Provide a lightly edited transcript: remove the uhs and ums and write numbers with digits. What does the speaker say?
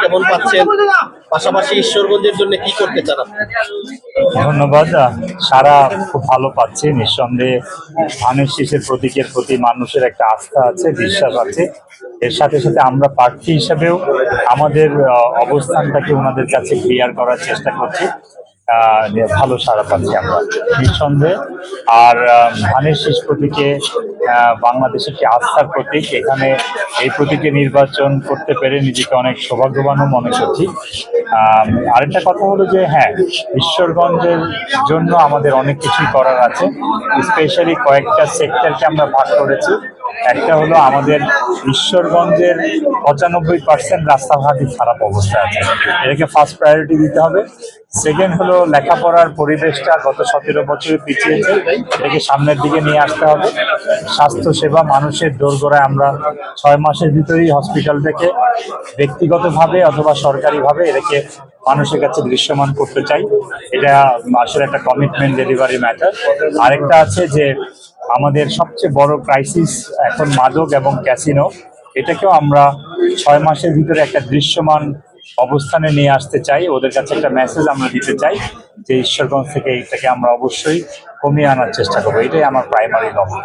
কেমন পাচ্ছেন, পাশাপাশি ঈশ্বরগঞ্জের জন্য কি করতে চান আপনি? ধন্যবাদ। সারা খুব ভালো পাচ্ছি। নিঃসন্দেহে ধানের শীষের প্রতীকের প্রতি মানুষের একটা আস্থা আছে, বিশ্বাস আছে। এর সাথে সাথে আমরা প্রার্থী হিসাবেও আমাদের অবস্থানটাকে ওনাদের কাছে ক্লিয়ার করার চেষ্টা করছি। ভালো সাড়া পাচ্ছি আমরা নিঃসন্দেহে। আর ধানের শীষ প্রতীকে বাংলাদেশের একটি আস্থার প্রতীক। এখানে এই প্রতীকে নির্বাচন করতে পেরে নিজেকে অনেক সৌভাগ্যবানও মনে করছি। আরেকটা কথা হলো যে হ্যাঁ, ঈশ্বরগঞ্জের জন্য আমাদের অনেক কিছুই করার আছে। স্পেশালি কয়েকটা সেক্টরকে আমরা ভাগ করেছি। একটা হলো আমাদের ঈশ্বরগঞ্জের 95% রাস্তাঘাটই খারাপ অবস্থা আছে, এটাকে ফার্স্ট প্রায়োরিটি দিতে হবে। সেকেন্ড হলো লেখাপড়ার পরিবেশটা গত 17 বছরে পিছিয়েছে, এটাকে সামনের দিকে নিয়ে আসতে হবে। স্বাস্থ্যসেবা মানুষের দোরগোড়ায় আমরা 6 মাসের ভিতরেই হসপিটালটাকে ব্যক্তিগতভাবে অথবা সরকারিভাবে এটাকে মানুষের কাছে দৃশ্যমান করতে চাই। এটা আসলে একটা কমিটমেন্ট, ডেলিভারি ম্যাটার। আরেকটা আছে যে আমাদের সবচেয়ে বড় ক্রাইসিস এখন মাদক এবং ক্যাসিনো, এটাকেও আমরা 6 মাসের ভিতরে একটা দৃশ্যমান অবস্থানে নিয়ে আসতে চাই। ওদের কাছে একটা মেসেজ আমরা দিতে চাই যে ঈশ্বরগঞ্জ থেকে এটাকে আমরা অবশ্যই কমিয়ে আনার চেষ্টা করবো। এটাই আমার প্রাইমারি লক্ষ্য।